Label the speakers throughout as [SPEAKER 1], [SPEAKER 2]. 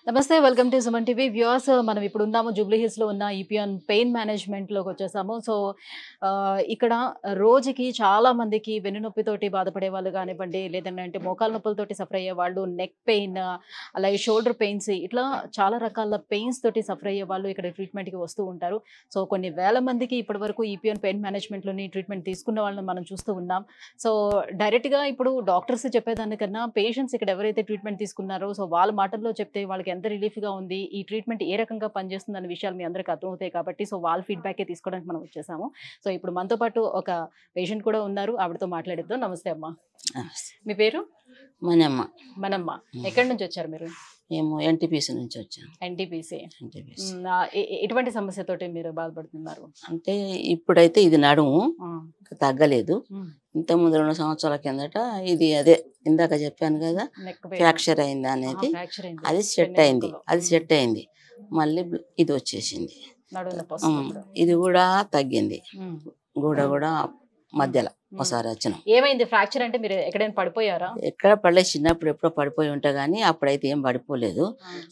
[SPEAKER 1] నమస్తే welcome to Suman TV viewers. మనం ఇప్పుడు ఉన్నాము జూబ్లీ హిల్స్ లో ఉన్న ఈపీఎన్ పెయిన్ మేనేజ్మెంట్ లోకి వచ్చేసాము. సో ఇక్కడ రోజుకి చాలా మందికి వెన్నునొప్పితోటి బాధపడే వాళ్ళు కానివ్వండి, లేదంటే మోకాల నొప్పులతోటి సఫర్ అయ్యే వాళ్ళు, నెక్ పెయిన్, అలాగే షోల్డర్ పెయిన్స్, ఇట్లా చాలా రకాల పెయిన్స్ తోటి సఫర్ అయ్యే వాళ్ళు ఇక్కడ ట్రీట్మెంట్ కి వస్తూ ఉంటారు. సో కొన్ని వేల మందికి ఇప్పటి వరకు ఈపీఎన్ పెయిన్ మేనేజ్మెంట్ లోని ట్రీట్మెంట్ తీసుకున్న వాళ్ళని మనం చూస్తూ ఉన్నాం. సో డైరెక్ట్ గా ఇప్పుడు డాక్టర్స్ చెప్పేదానికన్నా పేషెంట్స్ ఇక్కడ ఎవరైతే ట్రీట్మెంట్ తీసుకున్నారో సో వాళ్ళ మాటల్లో చెప్తే వాళ్ళకి ఎంత రిలీఫ్గా ఉంది, ఈ ట్రీట్మెంట్ ఏ రకంగా పనిచేస్తుంది అనే విషయాలు మీ అందరికీ అర్థమవుతాయి కాబట్టి సో వాళ్ళ ఫీడ్బ్యాకే తీసుకోవడానికి మనం వచ్చేసాము. సో ఇప్పుడు మనతో పాటు ఒక పేషెంట్ కూడా ఉన్నారు, ఆవిడతో మాట్లాడిద్దాం. నమస్తే అమ్మా, మీ పేరు?
[SPEAKER 2] మనమ్మ.
[SPEAKER 1] మనమ్మ. ఎక్కడి నుంచి వచ్చారు మీరు?
[SPEAKER 2] మేము ఎన్టీపీసీ నుంచి వచ్చాము.
[SPEAKER 1] ఎన్టీపీసీ. ఎటువంటి సమస్యతోటి మీరు బాధపడుతున్నారు?
[SPEAKER 2] అంటే ఇప్పుడైతే ఇది నడుము తగ్గలేదు. ఇంత ముందు 2 సంవత్సరాల కిందట ఇది అదే ఇందాక చెప్పాను కదా ఫ్రాక్చర్ అయింది అనేది, అది సెట్ అయింది. మళ్ళీ ఇది వచ్చేసింది, ఇది కూడా తగ్గింది. కూడా మధ్యలో ఒకసారి వచ్చినాం.
[SPEAKER 1] ఏమైంది ఫ్రాక్చర్ అంటే? మీరు ఎక్కడైనా పడిపోయారా?
[SPEAKER 2] ఎక్కడ పడలేదు, చిన్నప్పుడు ఎప్పుడో పడిపోయి ఉంటా కానీ అప్పుడైతే ఏం పడిపోలేదు.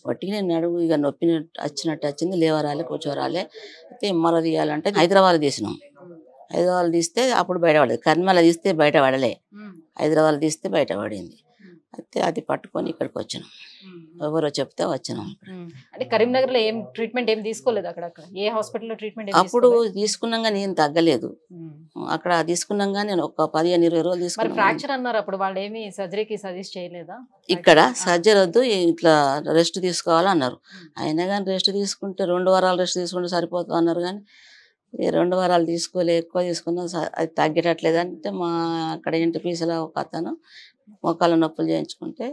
[SPEAKER 2] వట్టికి నేను నడుము ఇక నొప్పి వచ్చినట్టు వచ్చింది, లేవరాలే కూర్చోరాలే. అయితే ఎంఆర్ఐ తీయాలంటే హైదరాబాద్ తీసినాం. హైదరాబాద్ తీస్తే అప్పుడు బయటపడలేదు, కర్మల తీస్తే బయటపడలే, హైదరాబాద్ తీస్తే బయటపడింది. అయితే అది పట్టుకొని ఇక్కడికి వచ్చినాం, ఎవరో చెప్తే వచ్చినాం.
[SPEAKER 1] అంటే కరీంనగర్ లో ఏం ట్రీట్మెంట్ ఏం తీసుకోలేదు? అక్కడ ఏ హాస్పిటల్లో ట్రీట్మెంట్?
[SPEAKER 2] అప్పుడు తీసుకున్నాగా నేను తగ్గలేదు, అక్కడ తీసుకున్నాగా నేను ఒక 15-20 రోజులు తీసుకున్నాను.
[SPEAKER 1] ఫ్రాక్చర్ అన్నారు, అప్పుడు వాళ్ళు ఏమి సర్జరీకి సజెస్ట్ చేయలేదా?
[SPEAKER 2] ఇక్కడ సర్జరీ వద్దు, ఇట్లా రెస్ట్ తీసుకోవాలన్నారు. అయినా కానీ రెస్ట్ తీసుకుంటే 2 వారాలు రెస్ట్ తీసుకుంటే సరిపోతుంది అన్నారు. కానీ 2 వారాలు తీసుకోలే, ఎక్కువ తీసుకున్నా అది తగ్గేటట్లేదు. అంటే మా అక్కడ ఎన్టీపీసీలో ఒక అతను మోకాళ్ళ నొప్పులు చేయించుకుంటే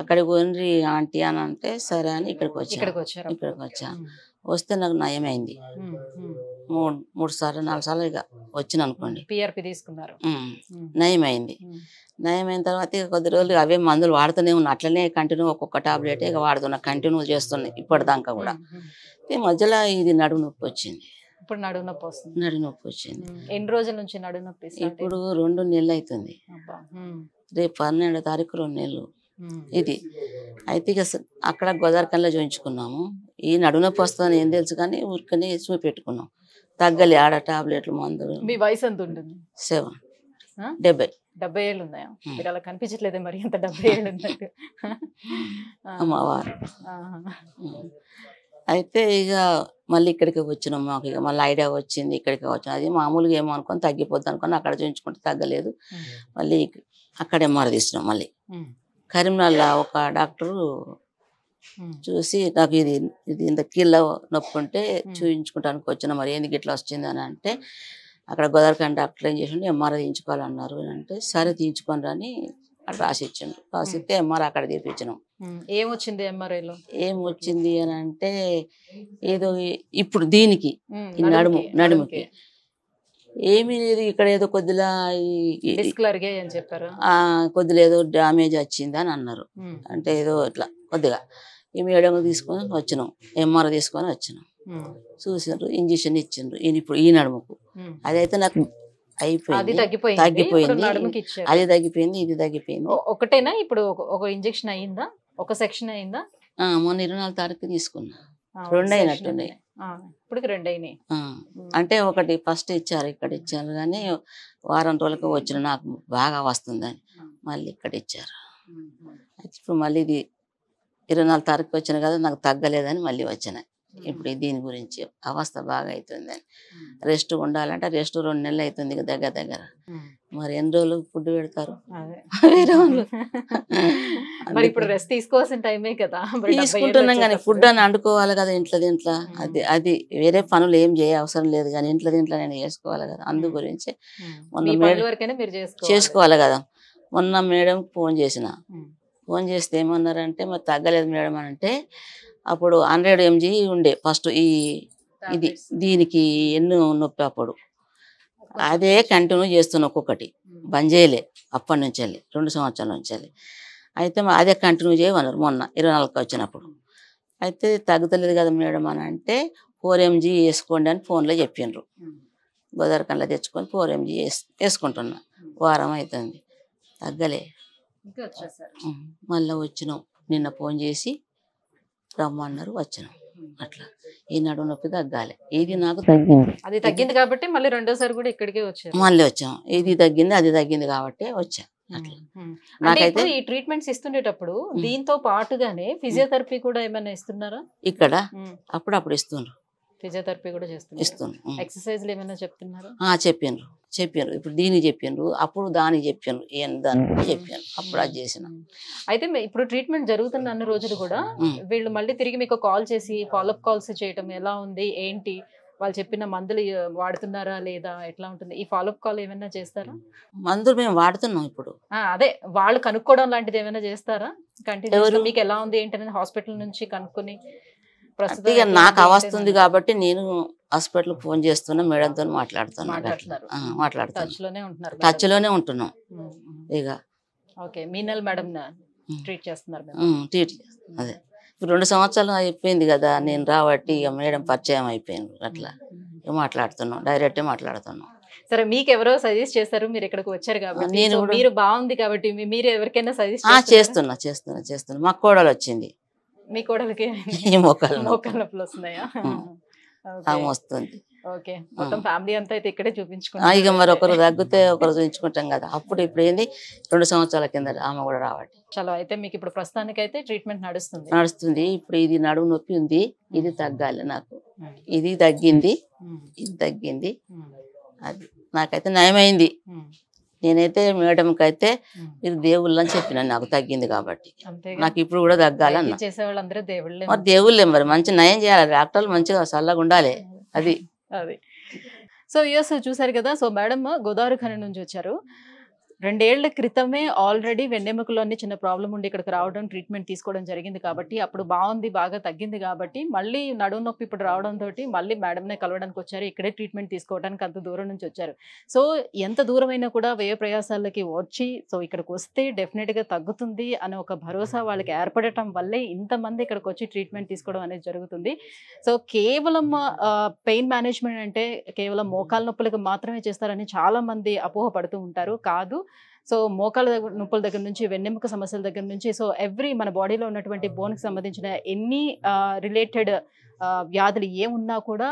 [SPEAKER 2] అక్కడికి పోయి ఆంటీ అని అంటే సరే అని ఇక్కడికి వచ్చాను. వస్తే నాకు నయమైంది. 3 సార్లు 4 సార్లు ఇక వచ్చిన అనుకోండి.
[SPEAKER 1] పిఆర్పి తీసుకున్నారు,
[SPEAKER 2] నయమైంది. నయమైన తర్వాత ఇక కొద్ది రోజులు అవే మందులు వాడుతూనే ఉన్నా, అట్లనే కంటిన్యూ ఒక్కొక్క టాబ్లెట్ ఇక వాడుతున్నా, కంటిన్యూ చేస్తున్నాయి ఇప్పటిదాకా కూడా. మధ్యలో ఇది నడుము నొప్పి వచ్చింది.
[SPEAKER 1] ఇప్పుడు నడుము నొప్పి వస్తుంది?
[SPEAKER 2] నడుము నొప్పి వచ్చింది.
[SPEAKER 1] ఎన్ని రోజుల నుంచి నడుము నొప్పి?
[SPEAKER 2] ఇప్పుడు 2 నెలలు అవుతుంది. రేపు 12వ తారీఖు 2 నెలలు ఇది. అయితే ఇక అక్కడ గోదావరికంలో చూయించుకున్నాము. ఈ నడుము నొప్పి వస్తుందని ఏం తెలుసు కానీ ఊరికనే చూపెట్టుకున్నాం, తగ్గలే. ఆడ టాబ్లెట్లు మందులు.
[SPEAKER 1] మీ వయసు ఎంత ఉంటుంది?
[SPEAKER 2] 70
[SPEAKER 1] ఏళ్ళు ఉన్నాయా? మీరు అలా కనిపించట్లేదే మరి, ఎంత 70 ఏళ్ళు ఉన్నట్టు.
[SPEAKER 2] అమ్మవారు. అయితే ఇక మళ్ళీ ఇక్కడికి వచ్చినాం. మాకు ఇక మళ్ళీ ఐడియా వచ్చింది, ఇక్కడికి వచ్చినాం. అది మామూలుగా ఏమో అనుకొని తగ్గిపోద్ది అనుకొని అక్కడ చూయించుకుంటే తగ్గలేదు. మళ్ళీ అక్కడ ఎంఆర్ఐ తీసినాం. మళ్ళీ కరీంనగర్లో ఒక డాక్టరు చూసి నాకు ఇది ఇంత కీళ్ళ నొప్పి ఉంటే చూయించుకుంటానికి వచ్చిన, మరి ఎందుకు ఇట్లా వచ్చింది అని అంటే అక్కడ గోదావరికండ డాక్టర్ ఏం చేసిండు, ఎంఆర్ఐ తీయించుకోవాలన్నారు. అంటే సరే తీయించుకొని అని అక్కడ రాసిచ్చిండు. రాసిస్తే ఎంఆర్ఐ అక్కడ తీపించినాం.
[SPEAKER 1] ఏమొచ్చింది ఎంఆర్ఐలో?
[SPEAKER 2] ఏమొచ్చింది అని అంటే ఏదో ఇప్పుడు దీనికి నడుముకి ఏమీ లేదు, ఇక్కడ ఏదో కొద్దిలా కొద్దిగా ఏదో డ్యామేజ్ వచ్చింది అని అన్నారు. అంటే ఏదో ఇట్లా కొద్దిగా ఈ మేడం తీసుకొని వచ్చినాం, ఎంఆర్ఐ తీసుకొని వచ్చినాం. చూసినారు, ఇంజక్షన్ ఇచ్చిండ్రు ఇప్పుడు ఈ నడుముకు. అదైతే నాకు అయిపోయింది, తగ్గిపోయింది. అది తగ్గిపోయింది, ఇది తగ్గిపోయింది.
[SPEAKER 1] ఒకటేనా ఇప్పుడు? ఒక ఇంజక్షన్ అయిందా? ఒక సెక్షన్ అయిందా?
[SPEAKER 2] మొన్న 24వ తారీఖు తీసుకున్నా. 2 అయినట్టున్నాయి.
[SPEAKER 1] ఇప్పుడు 2 అయినాయి.
[SPEAKER 2] అంటే ఒకటి ఫస్ట్ ఇచ్చారు, ఇక్కడ ఇచ్చారు. కానీ వారం రోజులకు వచ్చిన నాకు బాగా వస్తుందని మళ్ళీ ఇక్కడ ఇచ్చారు. ఇప్పుడు మళ్ళీ ఇది 24వ తారీఖు వచ్చిన కదా, నాకు తగ్గలేదని మళ్ళీ వచ్చినాయి. ఇప్పుడు దీని గురించి అవస్థ బాగా అవుతుందని, రెస్ట్ ఉండాలంటే రెస్ట్ 2 నెలలు అవుతుంది దగ్గర. మరి ఎన్ని రోజులు ఫుడ్ పెడతారు?
[SPEAKER 1] ఇప్పుడు రెస్ట్ తీసుకోవాల్సిన టైమే కదా.
[SPEAKER 2] తీసుకుంటున్నాం కానీ ఫుడ్ అని వండుకోవాలి కదా ఇంట్లో. అది వేరే పనులు ఏం చేయ అవసరం లేదు కానీ ఇంట్లో నేను చేసుకోవాలి కదా. అందు గురించి చేసుకోవాలి కదా. మొన్న మేడం ఫోన్ చేస్తే ఏమన్నారంటే మరి తగ్గలేదు మేడం అని అంటే, అప్పుడు 100 mg ఉండే ఫస్ట్ ఇది దీనికి ఎన్నో నొప్పి. అప్పుడు అదే కంటిన్యూ చేస్తున్నా, ఒక్కొక్కటి బంద్ చేయలే అప్పటి నుంచి 2 సంవత్సరాల నుంచి. అయితే అదే కంటిన్యూ చేయమన్నారు మొన్న 24కి వచ్చినప్పుడు. అయితే తగ్గుతలేదు కదా మేడం అని అంటే 4 mg వేసుకోండి అని ఫోన్లో చెప్పిండ్రు. గోదావరికంలో తెచ్చుకొని 4 mg వేసుకుంటున్నా. వారం అవుతుంది, తగ్గలే. మళ్ళీ వచ్చినాం, నిన్న ఫోన్ చేసి రమ్మన్నారు వచ్చాను. అట్లా ఈ నడుము నొప్పి తగ్గాలి, ఇది నాకు తగ్గింది.
[SPEAKER 1] అది తగ్గింది కాబట్టి మళ్ళీ రెండోసారి కూడా ఇక్కడికే వచ్చారు.
[SPEAKER 2] మళ్ళీ వచ్చాం, ఇది తగ్గింది అది తగ్గింది కాబట్టి వచ్చా. అట్లా
[SPEAKER 1] అంటే
[SPEAKER 2] నాకైతే
[SPEAKER 1] ఇప్పుడు ఈ ట్రీట్మెంట్స్ ఇస్తుండేటప్పుడు దీంతో పాటుగానే ఫిజియోథెరపీ కూడా ఏమైనా ఇస్తున్నారా?
[SPEAKER 2] ఇక్కడ అప్పుడప్పుడు ఇస్తుండ్రు,
[SPEAKER 1] ఫిజియోథెరపీ కూడా చేస్తున్నారు.
[SPEAKER 2] ఇస్తుండ్రు.
[SPEAKER 1] ఎక్సర్సైజ్లు ఏమైనా చెప్తున్నారా?
[SPEAKER 2] చెప్పిండ్రు. ఇప్పుడు దీనికి చెప్పిండ్రు, అప్పుడు దానికి చెప్పిండ్రు, దానికి చెప్పాను, అప్పుడు అది చేసిన.
[SPEAKER 1] అయితే ఇప్పుడు ట్రీట్మెంట్ జరుగుతున్న అన్ని రోజులు కూడా వీళ్ళు మళ్ళీ తిరిగి మీకు కాల్ చేసి ఫాలోఅప్ కాల్స్ చేయటం ఎలా ఉంది ఏంటి, వాళ్ళు చెప్పిన మందులు వాడుతున్నారా లేదా, ఎట్లా ఉంటుంది? ఈ ఫాలోఅప్ కాల్ ఏమైనా చేస్తారా?
[SPEAKER 2] మందులు మేము వాడుతున్నాం ఇప్పుడు.
[SPEAKER 1] అదే వాళ్ళు కనుక్కోవడం లాంటిది ఏమైనా చేస్తారా? కంటిన్యూస్ మీకు ఎలా ఉంది ఏంటనేది హాస్పిటల్ నుంచి కనుక్కొని
[SPEAKER 2] ప్రస్తుతం నాకు అవస్తుంది కాబట్టి నేను హాస్పిటల్ ఫోన్ చేస్తున్నా, మేడంతో మాట్లాడుతున్నాను. టచ్ లోనే ఉంటున్నాం. ఇక
[SPEAKER 1] ఓకే, మీనల్ మేడం ట్రీట్ చేస్తున్నారు.
[SPEAKER 2] ట్రీట్ అదే ఇప్పుడు 2 సంవత్సరాలు అయిపోయింది కదా నేను రాబట్టి, ఇక మేడం పరిచయం అయిపోయింది. అట్లా మాట్లాడుతున్నాం, డైరెక్ట్ మాట్లాడుతున్నాం.
[SPEAKER 1] సరే, మీకు ఎవరో సజెస్ట్ చేస్తారు, మీరు ఇక్కడికి వచ్చారు కాబట్టి,
[SPEAKER 2] నేను
[SPEAKER 1] మీరు బాగుంది కాబట్టి మీరు ఎవరికైనా సజెస్ట్
[SPEAKER 2] చేస్తున్నా. మా కోడలు వచ్చింది.
[SPEAKER 1] మీ కోడలికి
[SPEAKER 2] మోకాలు
[SPEAKER 1] నొప్పులు వస్తున్నాయా?
[SPEAKER 2] వస్తుంది.
[SPEAKER 1] ఓకే, మొత్తం ఫ్యామిలీ అంతా అయితే ఇక్కడే చూపించుకుంటాం.
[SPEAKER 2] ఇక మరి ఒకరు తగ్గితే ఒకరు చూపించుకుంటాం కదా. అప్పుడు ఇప్పుడు ఏంది 2 సంవత్సరాల కింద ఆమె కూడా రావట్టి.
[SPEAKER 1] చలో, అయితే మీకు ఇప్పుడు ప్రస్తుతానికి అయితే ట్రీట్మెంట్
[SPEAKER 2] నడుస్తుంది. ఇప్పుడు ఇది నడుము నొప్పి ఉంది, ఇది తగ్గాలి నాకు. ఇది తగ్గింది, ఇది తగ్గింది. అది నాకైతే నయమైంది. నేనైతే మేడంకి అయితే మీరు దేవుళ్ళు అని చెప్పిన, నాకు తగ్గింది కాబట్టి నాకు ఇప్పుడు కూడా తగ్గాలన్న.
[SPEAKER 1] చేసేవాళ్ళందరూ దేవుళ్ళే.
[SPEAKER 2] మరి దేవుళ్ళే, మరి మంచి నయం చేయాలి, డాక్టర్లు మంచిగా చల్లగా ఉండాలి. అది
[SPEAKER 1] సో యూఎస్ చూసారు కదా. సో మేడం గోదావరి ఖని నుంచి వచ్చారు. 2 ఏళ్ల క్రితమే ఆల్రెడీ వెన్నెముకలోని చిన్న ప్రాబ్లం ఉండి ఇక్కడికి రావడం, ట్రీట్మెంట్ తీసుకోవడం జరిగింది కాబట్టి అప్పుడు బాగుంది, బాగా తగ్గింది కాబట్టి మళ్ళీ నడుము నొప్పి ఇప్పుడు రావడంతో మళ్ళీ మేడంనే కలవడానికి వచ్చారు. ఇక్కడే ట్రీట్మెంట్ తీసుకోవడానికి అంత దూరం నుంచి వచ్చారు. సో ఎంత దూరమైనా కూడా వ్యయ ప్రయాసాలకి వచ్చి సో ఇక్కడికి వస్తే డెఫినెట్గా తగ్గుతుంది అనే ఒక భరోసా వాళ్ళకి ఏర్పడటం వల్లే ఇంతమంది ఇక్కడికి వచ్చి ట్రీట్మెంట్ తీసుకోవడం అనేది జరుగుతుంది. సో కేవలం పెయిన్ మేనేజ్మెంట్ అంటే కేవలం మోకాల నొప్పులకు మాత్రమే చేస్తారని చాలా మంది అపోహ పడుతూ ఉంటారు. కాదు, సో మోకాల నొప్పుల దగ్గర నుంచి వెన్నెముక సమస్యల దగ్గర నుంచి సో మన బాడీలో ఉన్నటువంటి బోన్కి సంబంధించిన ఎన్ని రిలేటెడ్ వ్యాధులు ఏమున్నా కూడా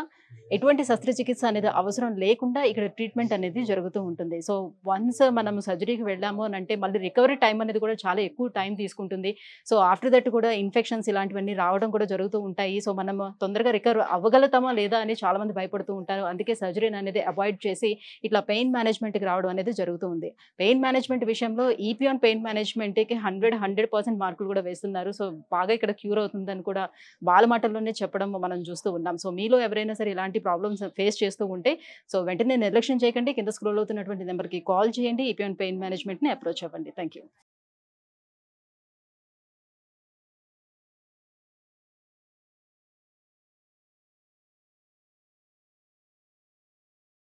[SPEAKER 1] ఎటువంటి శస్త్రచికిత్స అనేది అవసరం లేకుండా ఇక్కడ ట్రీట్మెంట్ అనేది జరుగుతూ ఉంటుంది. సో వన్స్ మనం సర్జరీకి వెళ్ళాము అని అంటే మళ్ళీ రికవరీ టైం అనేది కూడా చాలా ఎక్కువ టైం తీసుకుంటుంది. సో ఆఫ్టర్ దట్ కూడా ఇన్ఫెక్షన్స్ ఇలాంటివన్నీ రావడం కూడా జరుగుతూ ఉంటాయి. సో మనం తొందరగా రికవర్ అవ్వగలుగుతామా లేదా అని చాలా మంది భయపడుతూ ఉంటారు. అందుకే సర్జరీని అనేది అవాయిడ్ చేసి ఇట్లా పెయిన్ మేనేజ్మెంట్కి రావడం అనేది జరుగుతూ ఉంది. పెయిన్ మేనేజ్మెంట్ విషయంలో ఈపీఆన్ పెయిన్ మేనేజ్మెంట్కి 100% మార్కులు కూడా వేస్తున్నారు. సో బాగా ఇక్కడ క్యూర్ అవుతుందని కూడా వాళ్ళ మాటల్లోనే చెప్పడం మనం చూస్తూ ఉన్నాం. సో మీలో ఎవరైనా సరే ఇలాంటి ప్రాబ్లమ్స్ ఫేస్ చేస్తూ ఉంటే సో వెంటనే నిర్లక్ష్యం చేయకండి, కింద స్క్రోల్ అవుతున్నటువంటి నెంబర్కి కాల్ చేయండి, ఈపీఆన్ పెయిన్ మేనేజ్మెంట్ని అప్రోచ్ అవ్వండి. Thank you.